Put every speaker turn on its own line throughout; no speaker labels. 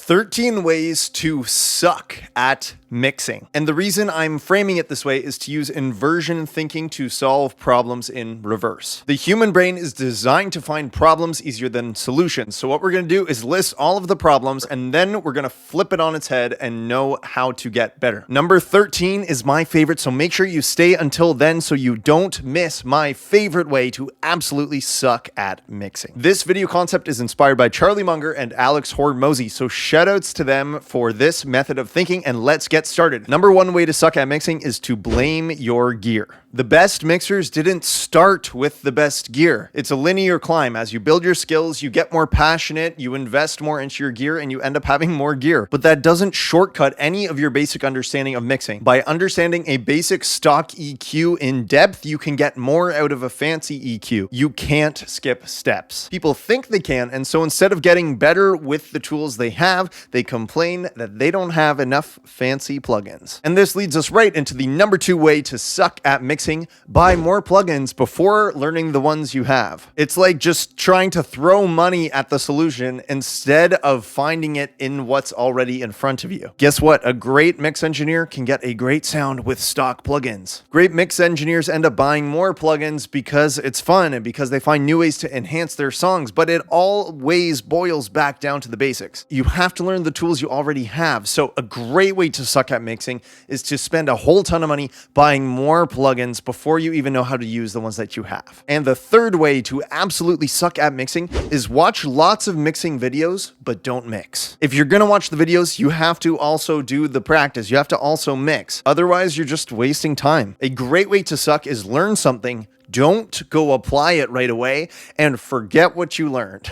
13 ways to suck at mixing. And the reason I'm framing it this way is to use inversion thinking to solve problems in reverse. The human brain is designed to find problems easier than solutions. So what we're going to do is list all of the problems, and then we're going to flip it on its head and know how to get better. Number 13 is my favorite, so make sure you stay until then so you don't miss my favorite way to absolutely suck at mixing. This video concept is inspired by Charlie Munger and Alex Hormozi, so shoutouts to them for this method of thinking, and let's get started. Number one way to suck at mixing is to blame your gear. The best mixers didn't start with the best gear. It's a linear climb. As you build your skills, you get more passionate, you invest more into your gear, and you end up having more gear. But that doesn't shortcut any of your basic understanding of mixing. By understanding a basic stock EQ in depth, you can get more out of a fancy EQ. You can't skip steps. People think they can, and so instead of getting better with the tools they have, they complain that they don't have enough fancy plugins. And this leads us right into the number two way to suck at mixing. Buy more plugins before learning the ones you have. It's like just trying to throw money at the solution instead of finding it in what's already in front of you. Guess what? A great mix engineer can get a great sound with stock plugins. Great mix engineers end up buying more plugins because it's fun and because they find new ways to enhance their songs, but it always boils back down to the basics. You have to learn the tools you already have. So a great way to suck at mixing is to spend a whole ton of money buying more plugins before you even know how to use the ones that you have. And the third way to absolutely suck at mixing is watch lots of mixing videos, but don't mix. If you're gonna watch the videos, you have to also do the practice. You have to also mix. Otherwise, you're just wasting time. A great way to suck is learn something, don't go apply it right away, and forget what you learned.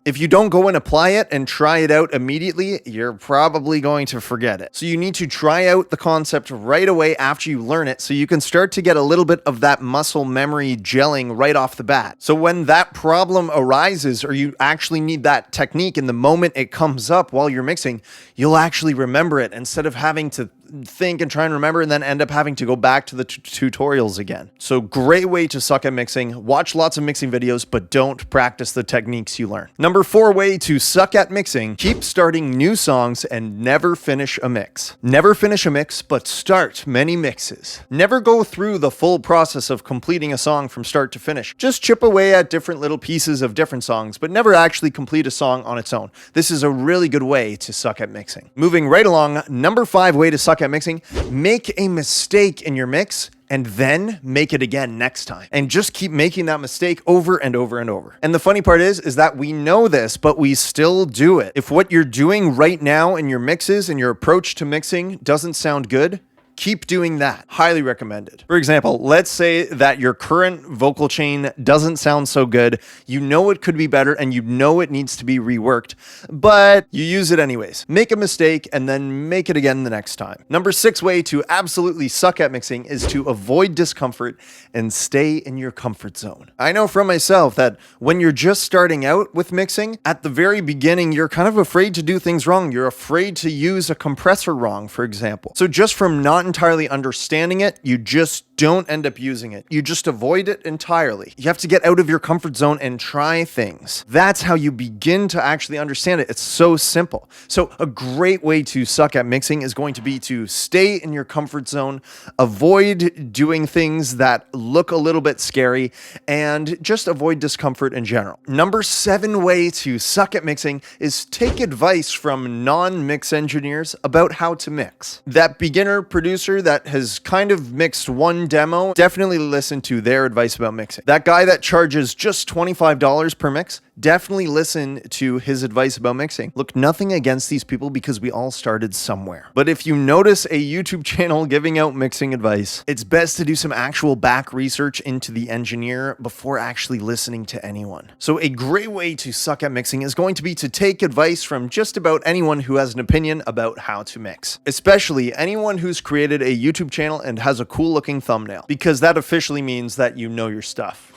If you don't go and apply it and try it out immediately, you're probably going to forget it. So you need to try out the concept right away after you learn it so you can start to get a little bit of that muscle memory gelling right off the bat. So when that problem arises or you actually need that technique in the moment it comes up while you're mixing, you'll actually remember it instead of having to think and try and remember and then end up having to go back to the tutorials again. So great way to suck at mixing. Watch lots of mixing videos, but don't practice the techniques you learn. Number four way to suck at mixing, keep starting new songs and never finish a mix. Never finish a mix, but start many mixes. Never go through the full process of completing a song from start to finish. Just chip away at different little pieces of different songs, but never actually complete a song on its own. This is a really good way to suck at mixing. Moving right along, number five way to suck at mixing, make a mistake in your mix and then make it again next time. And just keep making that mistake over and over and over. And the funny part is that we know this, but we still do it. If what you're doing right now in your mixes and your approach to mixing doesn't sound good, keep doing that. Highly recommended. For example, let's say that your current vocal chain doesn't sound so good. You know it could be better and you know it needs to be reworked, but you use it anyways. Make a mistake and then make it again the next time. Number six way to absolutely suck at mixing is to avoid discomfort and stay in your comfort zone. I know from myself that when you're just starting out with mixing, at the very beginning, you're kind of afraid to do things wrong. You're afraid to use a compressor wrong, for example. So just from not entirely understanding it, you just don't end up using it. You just avoid it entirely. You have to get out of your comfort zone and try things. That's how you begin to actually understand it. It's so simple. So a great way to suck at mixing is going to be to stay in your comfort zone, avoid doing things that look a little bit scary, and just avoid discomfort in general. Number seven way to suck at mixing is take advice from non-mix engineers about how to mix. That beginner producer that has kind of mixed one demo, definitely listen to their advice about mixing. That guy that charges just $25 per mix, definitely listen to his advice about mixing. Look, nothing against these people because we all started somewhere. But if you notice a YouTube channel giving out mixing advice, it's best to do some actual back research into the engineer before actually listening to anyone. So a great way to suck at mixing is going to be to take advice from just about anyone who has an opinion about how to mix, especially anyone who's created a YouTube channel and has a cool looking thumbnail, because that officially means that you know your stuff.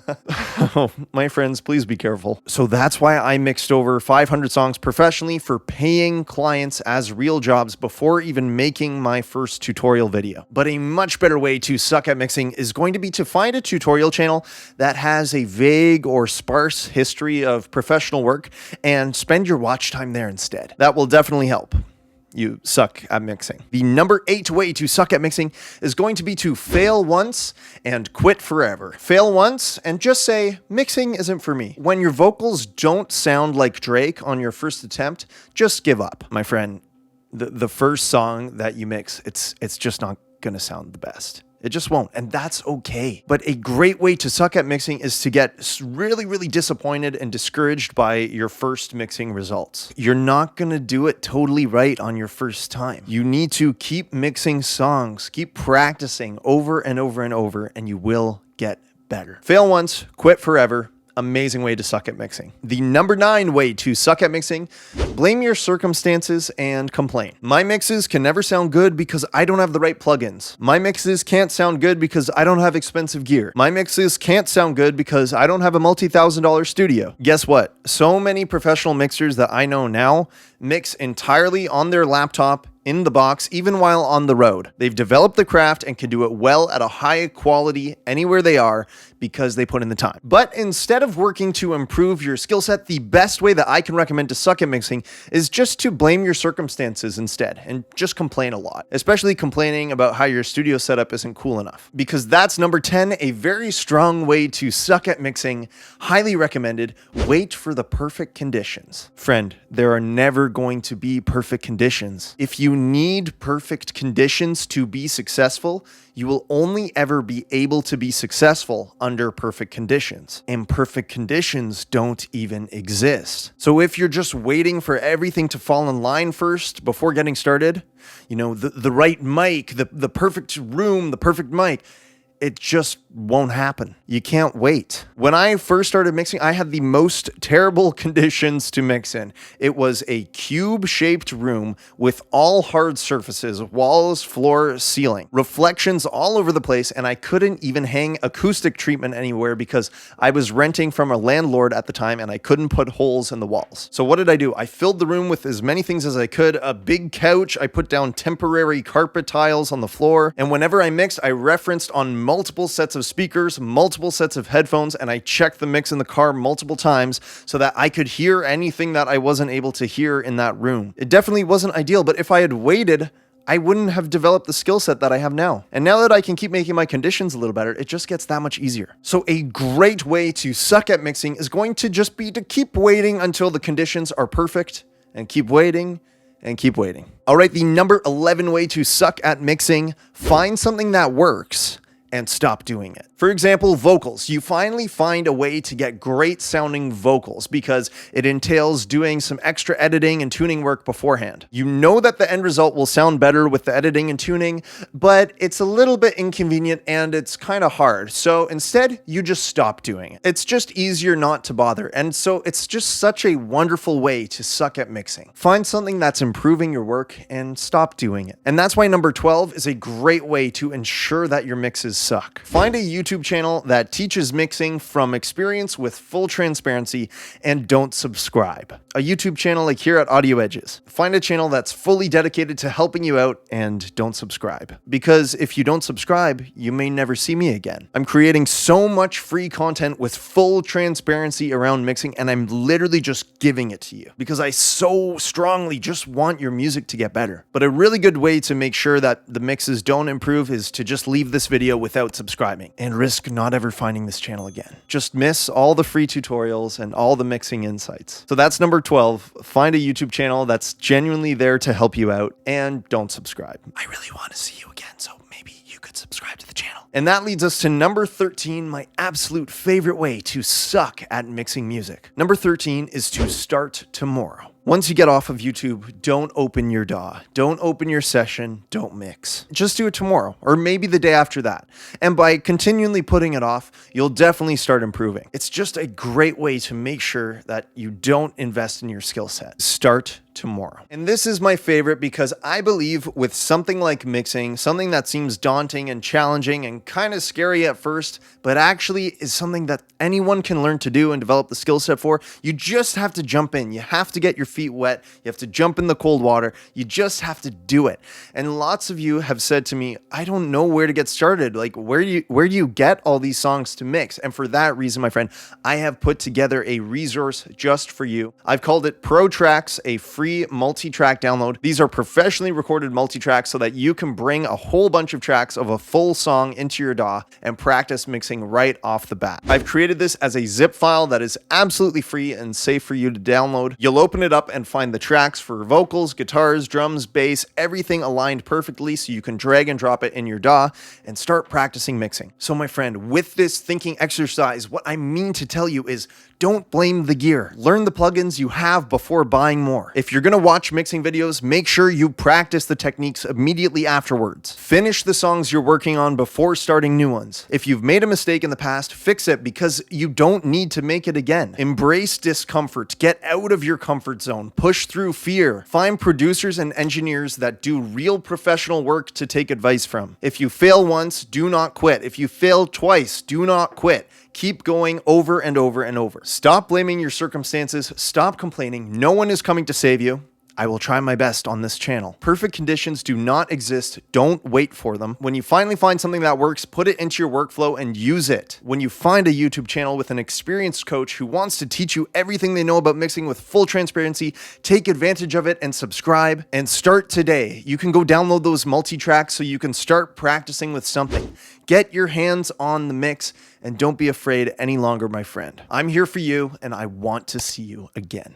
Oh, my friends, please be careful. So that's why I mixed over 500 songs professionally for paying clients as real jobs before even making my first tutorial video. But a much better way to suck at mixing is going to be to find a tutorial channel that has a vague or sparse history of professional work and spend your watch time there instead. That will definitely help you suck at mixing. The number 8 way to suck at mixing is going to be to fail once and quit forever. Fail once and just say, mixing isn't for me. When your vocals don't sound like Drake on your first attempt, just give up. My friend, the first song that you mix, it's just not gonna sound the best. It just won't, and that's okay. But a great way to suck at mixing is to get really, really disappointed and discouraged by your first mixing results. You're not gonna do it totally right on your first time. You need to keep mixing songs, keep practicing over and over and over, and you will get better. Fail once, quit forever. Amazing way to suck at mixing. The number 9 way to suck at mixing, blame your circumstances and complain. My mixes can never sound good because I don't have the right plugins. My mixes can't sound good because I don't have expensive gear. My mixes can't sound good because I don't have a multi-$1,000 studio. Guess what? So many professional mixers that I know now mix entirely on their laptop in the box, even while on the road. They've developed the craft and can do it well at a high quality anywhere they are because they put in the time. But instead of working to improve your skill set, the best way that I can recommend to suck at mixing is just to blame your circumstances instead and just complain a lot, especially complaining about how your studio setup isn't cool enough. Because that's number 10, a very strong way to suck at mixing, highly recommended. Wait for the perfect conditions. Friend, there are never going to be perfect conditions. If you need perfect conditions to be successful, you will only ever be able to be successful under perfect conditions. And perfect conditions don't even exist. So if you're just waiting for everything to fall in line first before getting started, you know, the right mic, the perfect room, the perfect mic, it just won't happen. You can't wait. When I first started mixing, I had the most terrible conditions to mix in. It was a cube-shaped room with all hard surfaces, walls, floor, ceiling, reflections all over the place, and I couldn't even hang acoustic treatment anywhere because I was renting from a landlord at the time and I couldn't put holes in the walls. So what did I do? I filled the room with as many things as I could. A big couch, I put down temporary carpet tiles on the floor, and whenever I mixed, I referenced on multiple sets of speakers, multiple sets of headphones, and I checked the mix in the car multiple times so that I could hear anything that I wasn't able to hear in that room. It definitely wasn't ideal, but if I had waited, I wouldn't have developed the skill set that I have now. And now that I can keep making my conditions a little better, it just gets that much easier. So a great way to suck at mixing is going to just be to keep waiting until the conditions are perfect and keep waiting and keep waiting. All right, the number 11 way to suck at mixing, find something that works and stop doing it. For example, vocals. You finally find a way to get great sounding vocals because it entails doing some extra editing and tuning work beforehand. You know that the end result will sound better with the editing and tuning, but it's a little bit inconvenient and it's kind of hard. So instead, you just stop doing it. It's just easier not to bother. And so it's just such a wonderful way to suck at mixing. Find something that's improving your work and stop doing it. And that's why number 12 is a great way to ensure that your mixes suck. Find a YouTube channel that teaches mixing from experience with full transparency and don't subscribe. A YouTube channel like here at Audio Edges. Find a channel that's fully dedicated to helping you out and don't subscribe. Because if you don't subscribe, you may never see me again. I'm creating so much free content with full transparency around mixing and I'm literally just giving it to you because I so strongly just want your music to get better. But a really good way to make sure that the mixes don't improve is to just leave this video without subscribing and risk not ever finding this channel again. Just miss all the free tutorials and all the mixing insights. So that's number 12. Find a YouTube channel that's genuinely there to help you out and don't subscribe. I really want to see you again, so maybe you could subscribe to the channel. And that leads us to number 13, my absolute favorite way to suck at mixing music. Number 13 is to start tomorrow. Once you get off of YouTube, don't open your DAW. Don't open your session. Don't mix. Just do it tomorrow or maybe the day after that. And by continually putting it off, you'll definitely start improving. It's just a great way to make sure that you don't invest in your skill set. Start tomorrow. And this is my favorite because I believe with something like mixing, something that seems daunting and challenging and kind of scary at first, but actually is something that anyone can learn to do and develop the skill set for, you just have to jump in. You have to get your feet wet. You have to jump in the cold water. You just have to do it. And lots of you have said to me, I don't know where to get started. Like, where do you get all these songs to mix? And for that reason, my friend, I have put together a resource just for you. I've called it Protracts, a free multi-track download. These are professionally recorded multi-tracks so that you can bring a whole bunch of tracks of a full song into your DAW and practice mixing right off the bat. I've created this as a zip file that is absolutely free and safe for you to download. You'll open it up and find the tracks for vocals, guitars, drums, bass, everything aligned perfectly so you can drag and drop it in your DAW and start practicing mixing. So my friend, with this thinking exercise, what I mean to tell you is don't blame the gear. Learn the plugins you have before buying more. If you're gonna watch mixing videos, make sure you practice the techniques immediately afterwards. Finish the songs you're working on before starting new ones. If you've made a mistake in the past, fix it because you don't need to make it again. Embrace discomfort. Get out of your comfort zone. Push through fear. Find producers and engineers that do real professional work to take advice from. If you fail once, do not quit. If you fail twice, do not quit. Keep going over and over and over. Stop blaming your circumstances. Stop complaining. No one is coming to save you. I will try my best on this channel. Perfect conditions do not exist. Don't wait for them. When you finally find something that works, put it into your workflow and use it. When you find a YouTube channel with an experienced coach who wants to teach you everything they know about mixing with full transparency, take advantage of it and subscribe and start today. You can go download those multi-tracks so you can start practicing with something. Get your hands on the mix and don't be afraid any longer, my friend. I'm here for you and I want to see you again.